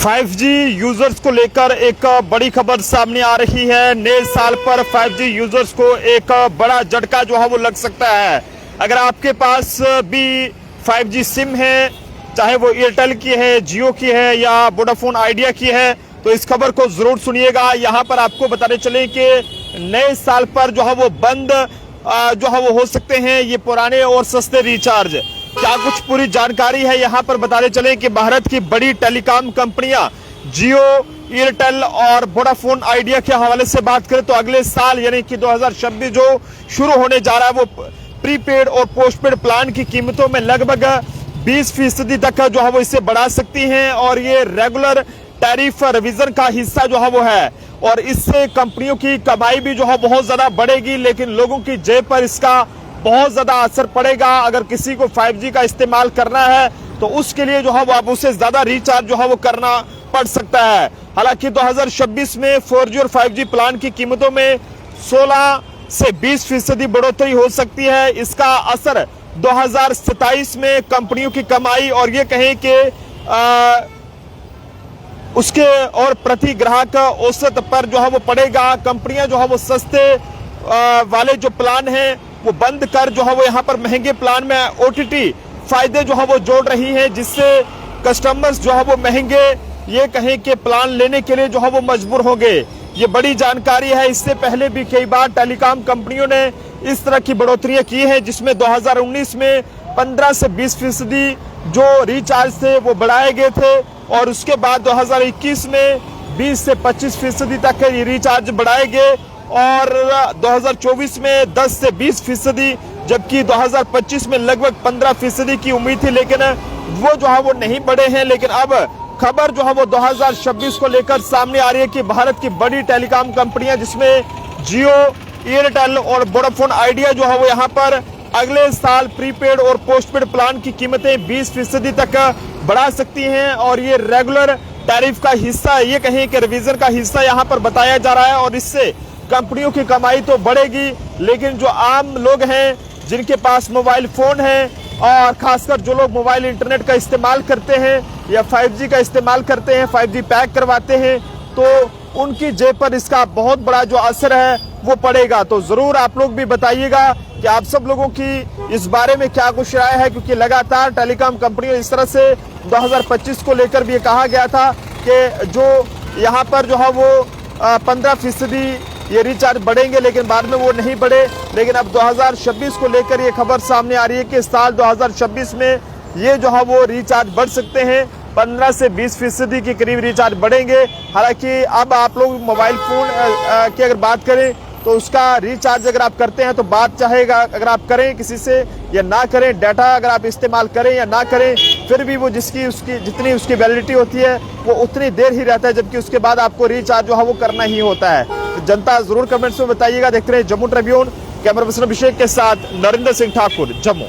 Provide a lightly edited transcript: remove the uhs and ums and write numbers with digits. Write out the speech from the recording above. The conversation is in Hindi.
5G यूजर्स को लेकर एक बड़ी खबर सामने आ रही है। नए साल पर 5G यूजर्स को एक बड़ा झटका जो है वो लग सकता है। अगर आपके पास भी 5G सिम है, चाहे वो एयरटेल की है, जियो की है या वोडाफोन आइडिया की है, तो इस खबर को जरूर सुनिएगा। यहाँ पर आपको बताने चले कि नए साल पर जो है वो बंद जो है वो हो सकते हैं ये पुराने और सस्ते रिचार्ज। क्या कुछ पूरी जानकारी है यहाँ पर बताने चले कि भारत की बड़ी टेलीकॉम कंपनियां जियो, एयरटेल और वोडाफोन आइडिया के हवाले से बात करें तो अगले साल यानी कि 2026 जो शुरू होने जा रहा है वो प्रीपेड और पोस्टपेड प्लान की कीमतों में लगभग 20% तक जो है वो इसे बढ़ा सकती हैं और ये रेगुलर टैरिफ रिवीजन का हिस्सा जो है वो है और इससे कंपनियों की कमाई भी जो है बहुत ज्यादा बढ़ेगी, लेकिन लोगों की जेब पर इसका बहुत ज्यादा असर पड़ेगा। अगर किसी को 5G का इस्तेमाल करना है तो उसके लिए जो है वो अब उसे ज्यादा रिचार्ज जो है वो करना पड़ सकता है। हालांकि 2026 में 4G और 5G प्लान की कीमतों में 16 से 20% बढ़ोतरी हो सकती है। इसका असर 2027 में कंपनियों की कमाई और ये कहें कि उसके और प्रति ग्राहक औसत पर जो है वो पड़ेगा। कंपनियां जो है वो सस्ते वाले जो प्लान हैं वो बंद कर जो है वो यहाँ पर महंगे प्लान में OTT फायदे जो है वो जोड़ रही हैं, जिससे कस्टमर्स जो है वो महंगे ये कहें कि प्लान लेने के लिए जो है वो मजबूर होंगे। ये बड़ी जानकारी है। इससे पहले भी कई बार टेलीकॉम कंपनियों ने इस तरह की बढ़ोतरियां की है, जिसमें 2019 में 15 से 20% जो रिचार्ज थे वो बढ़ाए गए थे और उसके बाद 2021 में 20 से 25% तक ये रिचार्ज बढ़ाए गए और 2024 में 10 से 20%, जबकि 2025 में लगभग 15% की उम्मीद थी, लेकिन वो जो है वो नहीं बढ़े हैं। लेकिन अब खबर जो है वो 2026 को लेकर सामने आ रही है कि भारत की बड़ी टेलीकॉम कंपनियां जिसमें जियो, एयरटेल और वोडाफोन आइडिया जो है वो यहाँ पर अगले साल प्रीपेड और पोस्टपेड प्लान की कीमतें 20% तक बढ़ा सकती हैं और ये रेगुलर टैरिफ का हिस्सा, ये कहें कि रिवीजन का हिस्सा यहाँ पर बताया जा रहा है और इससे कंपनियों की कमाई तो बढ़ेगी, लेकिन जो आम लोग हैं जिनके पास मोबाइल फोन है और खासकर जो लोग मोबाइल इंटरनेट का इस्तेमाल करते हैं या 5G का इस्तेमाल करते हैं, 5G पैक करवाते हैं, तो उनकी जेब पर इसका बहुत बड़ा जो असर है वो पड़ेगा। तो जरूर आप लोग भी बताइएगा कि आप सब लोगों की इस बारे में क्या कुछ राय है, क्योंकि लगातार टेलीकॉम कंपनियों इस तरह से 2025 को लेकर भी ये कहा गया था कि जो यहाँ पर जो है वो 15% ये रिचार्ज बढ़ेंगे, लेकिन बाद में वो नहीं बढ़े। लेकिन अब 2026 को लेकर ये खबर सामने आ रही है कि साल 2026 में ये जो है वो रिचार्ज बढ़ सकते हैं, 15 से 20% के करीब रिचार्ज बढ़ेंगे। हालांकि अब आप लोग मोबाइल फोन की अगर बात करें तो उसका रिचार्ज अगर आप करते हैं तो बात चाहेगा अगर आप करें किसी से या ना करें, डाटा अगर आप इस्तेमाल करें या ना करें, फिर भी वो जितनी उसकी वैलिडिटी होती है वो उतनी देर ही रहता है, जबकि उसके बाद आपको रिचार्ज जो है वो करना ही होता है। तो जनता जरूर कमेंट्स में बताइएगा। देखते रहे जम्मू ट्रिब्यून, कैमरा पर्सन अभिषेक के साथ नरेंद्र सिंह ठाकुर, जम्मू।